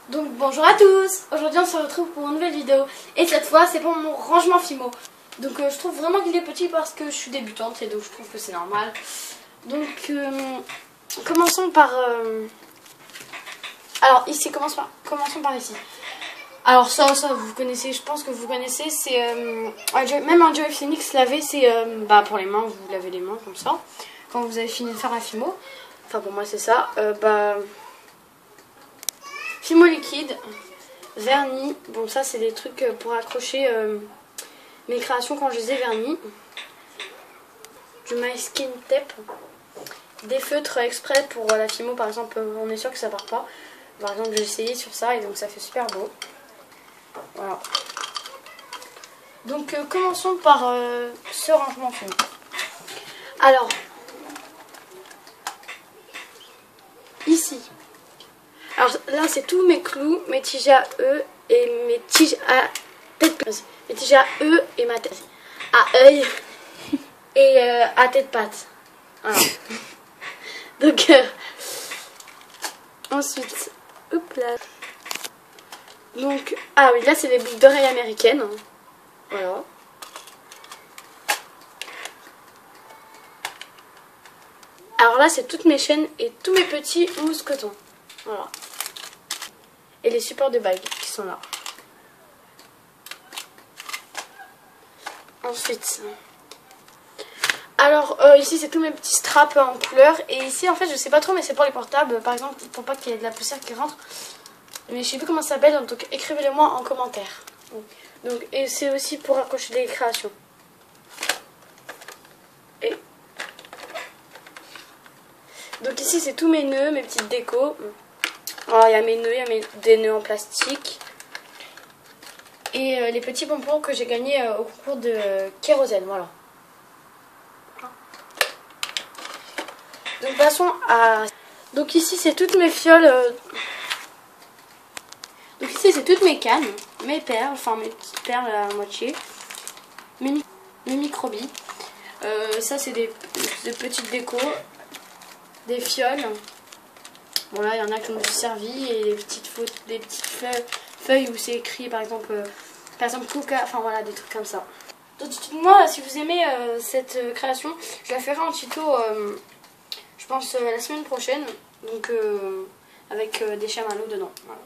Donc bonjour à tous. Aujourd'hui on se retrouve pour une nouvelle vidéo. Et cette fois c'est pour mon rangement Fimo. Donc je trouve vraiment qu'il est petit parce que je suis débutante et donc je trouve que c'est normal. Donc commençons par... Alors ici, commençons par ici. Alors ça vous connaissez, je pense que vous connaissez. C'est même un Joy Phoenix lavé, c'est pour les mains, vous lavez les mains comme ça. Quand vous avez fini de faire un Fimo. Enfin pour moi c'est ça. Fimo liquide, vernis, bon ça c'est des trucs pour accrocher mes créations quand je les ai vernis. Du My Skin Tape, des feutres exprès pour la Fimo par exemple, on est sûr que ça part pas. Par exemple j'ai essayé sur ça et donc ça fait super beau. Voilà. Donc commençons par ce rangement Fimo. Alors, ici. Alors là c'est tous mes clous, mes tiges à œufs et mes tiges à tête. Mes tiges à œufs et ma tête. À œil et à tête patte. Voilà. Donc ensuite, hop là. Donc, ah oui là c'est les boucles d'oreilles américaines. Voilà. Alors là c'est toutes mes chaînes et tous mes petits mousse coton. Voilà. Et les supports de bagues qui sont là. Ensuite, alors ici c'est tous mes petits straps en couleur. Et ici en fait je sais pas trop mais c'est pour les portables. Par exemple pour pas qu'il y ait de la poussière qui rentre. Mais je sais plus comment ça s'appelle, donc écrivez-le moi en commentaire. Donc, et c'est aussi pour accrocher des créations. Et donc ici c'est tous mes nœuds, mes petites décos. Alors il y a mes nœuds, il y a des nœuds en plastique. Et les petits bonbons que j'ai gagnés au concours de kérosène, voilà. Donc passons à... Donc ici c'est toutes mes fioles. Donc ici c'est toutes mes cannes, mes perles, enfin mes petites perles à moitié. Mes microbilles. Ça c'est des petites décos. Des fioles. Bon là il y en a qui m'ont servi et des petites feuilles où c'est écrit par exemple Coca, enfin voilà des trucs comme ça. Donc moi si vous aimez cette création, je la ferai en tuto je pense la semaine prochaine, donc avec des chamallows dedans. Voilà.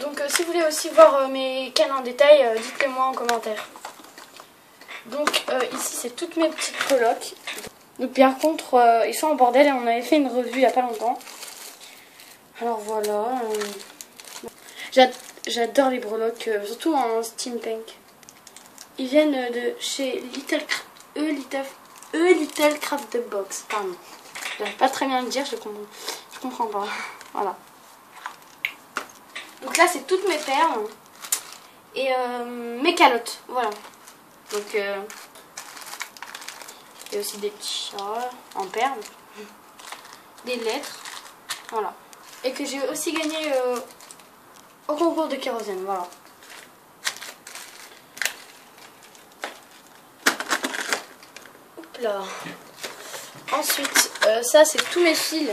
Donc si vous voulez aussi voir mes cannes en détail, dites-le moi en commentaire. Donc ici c'est toutes mes petites colocs. Donc par contre ils sont en bordel et on avait fait une revue il n'y a pas longtemps. Alors voilà. J'adore les breloques, surtout en steampunk. Ils viennent de chez Little Craft Box. Pardon. J'arrive pas très bien à le dire, je comprends pas. Voilà. Donc là c'est toutes mes perles et mes calottes. Voilà. Donc il y a aussi des petits chats en perles, des lettres, voilà. Et que j'ai aussi gagné au concours de kérosène, voilà. Hop là. Ensuite, ça c'est tous mes fils.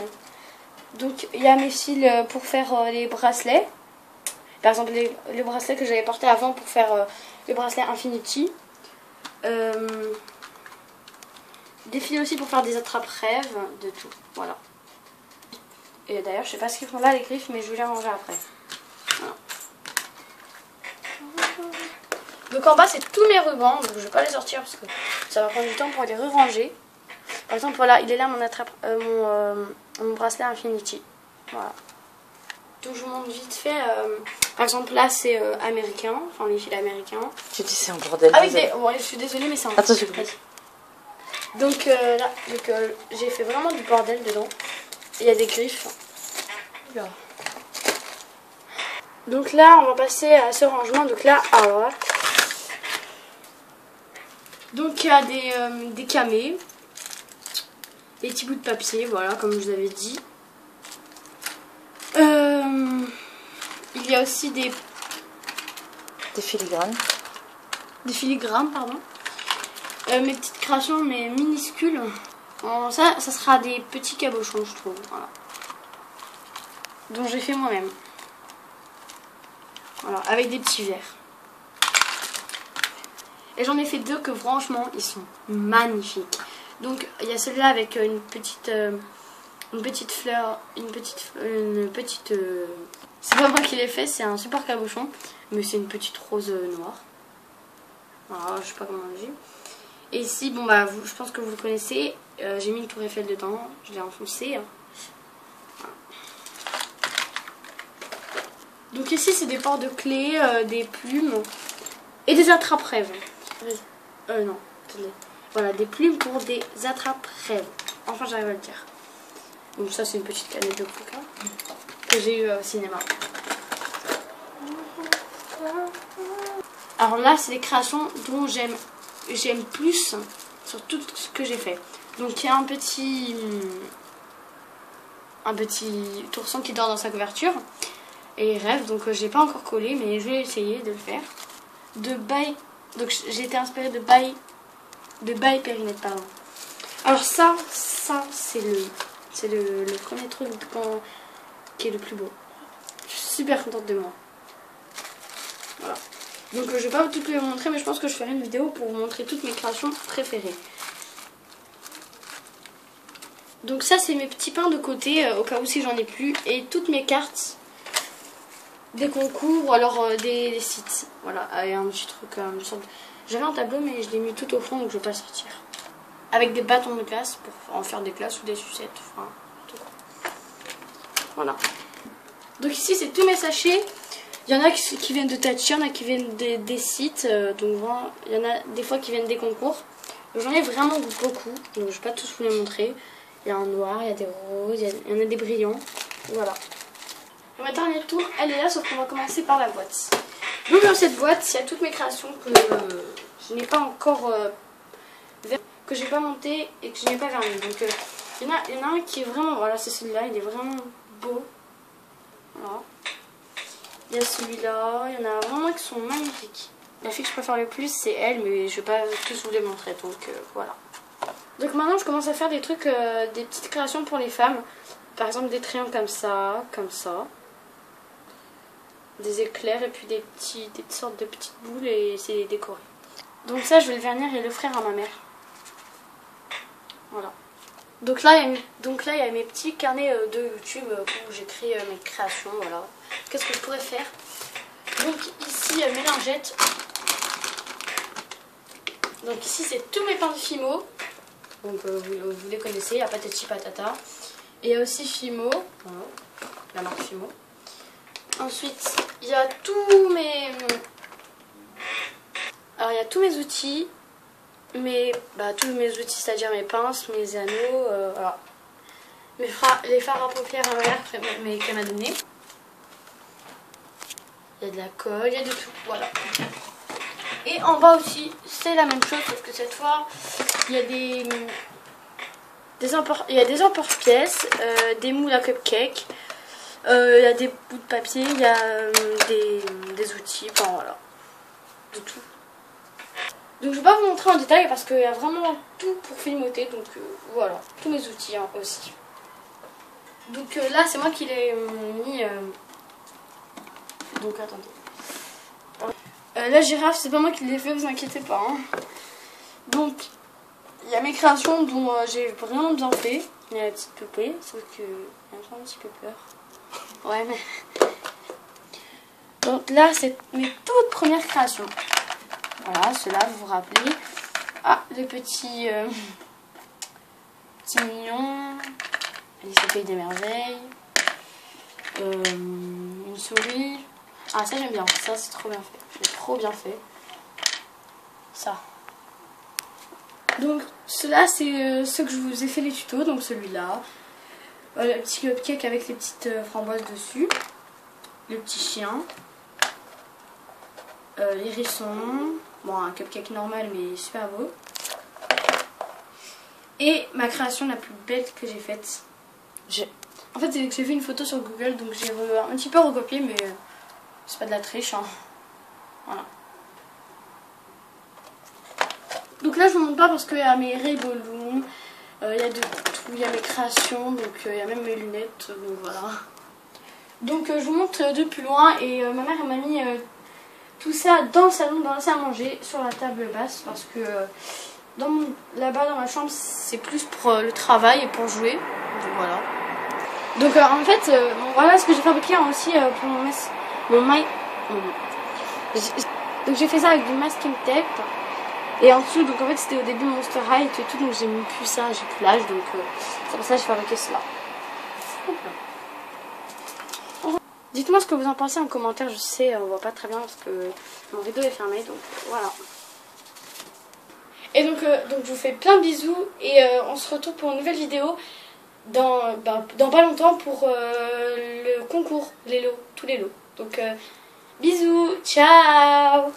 Donc il y a mes fils pour faire les bracelets. Par exemple les bracelets que j'avais portés avant pour faire les bracelets Infinity. Des fils aussi pour faire des attrape-rêves, de tout, voilà. Et d'ailleurs je sais pas ce qu'ils font là les griffes, mais je vais les ranger après. Voilà. Donc en bas c'est tous mes rubans, donc je vais pas les sortir parce que ça va prendre du temps pour les ranger. Par exemple voilà, il est là mon bracelet Infinity, voilà. Donc je vous montre vite fait, par exemple là c'est américain, enfin les fils américains. Tu dis c'est un bordel. Ah oui, bon, je suis désolée mais c'est un... Attends, je coupe. Donc là, j'ai fait vraiment du bordel dedans. Il y a des griffes. Là. Donc là, on va passer à ce rangement. Donc là, alors là. Donc il y a des camés, des petits bouts de papier, voilà, comme je vous avais dit. Il y a aussi des filigranes. Des filigranes, pardon. Mes petites créations, mais minuscules. Ça sera des petits cabochons, je trouve. Voilà. Dont j'ai fait moi-même. Voilà, avec des petits verres. Et j'en ai fait 2 que franchement, ils sont magnifiques. Donc, il y a celui-là avec une petite fleur, une petite c'est pas moi qui l'ai fait, c'est un support cabochon. Mais c'est une petite rose noire. Voilà, je sais pas comment on dit. Et ici, bon bah, je pense que vous le connaissez. J'ai mis une tour Eiffel dedans. Je l'ai enfoncé. Voilà. Donc ici, c'est des ports de clés, des plumes et des attrape-rêves. Non, attendez. Voilà, des plumes pour des attrape-rêves. Enfin, j'arrive à le dire. Donc ça, c'est une petite canette de coca que j'ai eu au cinéma. Alors là, c'est des créations dont j'aime plus sur tout ce que j'ai fait. Donc il y a un petit ourson qui dort dans sa couverture et il rêve. Donc j'ai pas encore collé, mais je vais essayer de le faire. Donc j'ai été inspirée de By Périnette, pardon. Alors ça c'est le premier truc qui est le plus beau. Je suis super contente de moi. Voilà. Donc je vais pas toutes les montrer, mais je pense que je ferai une vidéo pour vous montrer toutes mes créations préférées. Donc ça, c'est mes petits pains de côté, au cas où si j'en ai plus. Et toutes mes cartes des concours ou alors des sites. Voilà, et un petit truc, j'avais un tableau, mais je l'ai mis tout au fond, donc je vais pas le sortir. Avec des bâtons de glace pour en faire des glaces ou des sucettes. Enfin, tout. Voilà. Donc ici, c'est tous mes sachets. Il y en a qui viennent de Tatchi, il y en a qui viennent des sites. Donc vraiment, il y en a des fois qui viennent des concours. J'en ai vraiment beaucoup, donc je ne vais pas tous vous les montrer. Il y a un noir, il y a des roses, il y en a des brillants. Voilà. Ma dernière tour, elle est là, sauf qu'on va commencer par la boîte. Donc dans cette boîte, il y a toutes mes créations que je n'ai pas encore que j'ai pas monté et que je n'ai pas verni. Donc il y en a un qui est vraiment, voilà, c'est celui-là, il est vraiment beau. Voilà. Il y a celui-là, il y en a vraiment qui sont magnifiques. La fille que je préfère le plus, c'est elle, mais je vais pas tous vous les montrer, donc voilà. Donc maintenant, je commence à faire des trucs, des petites créations pour les femmes. Par exemple, des triangles comme ça, des éclairs et puis des sortes de petites boules et c'est décoré. Donc ça, je vais le vernir et l'offrir à ma mère. Voilà. Donc là, il y a mes petits carnets de YouTube où j'écris mes créations. Voilà. Qu'est-ce que je pourrais faire? Donc ici, mes lingettes. Donc ici, c'est tous mes pains de Fimo. Donc vous les connaissez, il y a Patati Patata. Et il y a aussi Fimo. Voilà. La marque Fimo. Ensuite, il y a tous mes... Alors il y a tous mes outils. Tous mes outils, c'est-à-dire mes pinces, mes anneaux, voilà. Les fards à paupières à ma mère qu'elle m'a donné. Il y a de la colle, il y a de tout, voilà. Et en bas aussi, c'est la même chose, sauf que cette fois, il y a des emporte-pièces, des moules à cupcake, il y a des bouts de papier, il y a des outils, enfin voilà, de tout. Donc je ne vais pas vous montrer en détail parce qu'il y a vraiment tout pour filmoter, donc voilà, tous mes outils hein, aussi. Donc là c'est moi qui l'ai mis, donc attendez. La girafe c'est pas moi qui l'ai fait, vous inquiétez pas. Hein. Donc il y a mes créations dont j'ai vraiment bien fait. Il y a la petite poupée, sauf que j'ai un petit peu peur. Ouais mais... Donc là c'est mes toutes premières créations. Voilà, ceux-là, vous vous rappelez. Ah, le petit mignon. Alice au pays des merveilles. Une souris. Ah, ça j'aime bien. Ça, c'est trop bien fait. C'est trop bien fait. Ça. Donc, ceux-là, c'est ceux que je vous ai fait les tutos. Donc, celui-là. Le petit cupcake avec les petites framboises dessus. Le petit chien. L'hérisson. Bon, un cupcake normal, mais super beau. Et ma création la plus belle que j'ai faite. En fait, c'est que j'ai fait une photo sur Google, donc j'ai un petit peu recopié, mais c'est pas de la triche. Hein. Voilà. Donc là, je vous montre pas parce qu'il y a mes Ray Balloons, Il y a de tout, il y a mes créations, donc il y a même mes lunettes, donc voilà. Donc je vous montre de plus loin et ma mère elle m'a mis tout ça dans le salon, dans la salle à manger, sur la table basse parce que là-bas dans ma chambre c'est plus pour le travail et pour jouer, donc voilà. Donc en fait, bon, voilà ce que j'ai fabriqué aussi pour donc j'ai fait ça avec du masking tape. Et en dessous, donc en fait c'était au début Monster High et tout, donc j'ai mis plus ça, j'ai plus l'âge, donc c'est pour ça que j'ai fabriqué cela. Dites-moi ce que vous en pensez en commentaire, je sais on voit pas très bien parce que mon rideau est fermé, donc voilà. Et donc je vous fais plein de bisous et on se retrouve pour une nouvelle vidéo dans pas longtemps pour le concours, les lots, tous les lots. Donc bisous, ciao.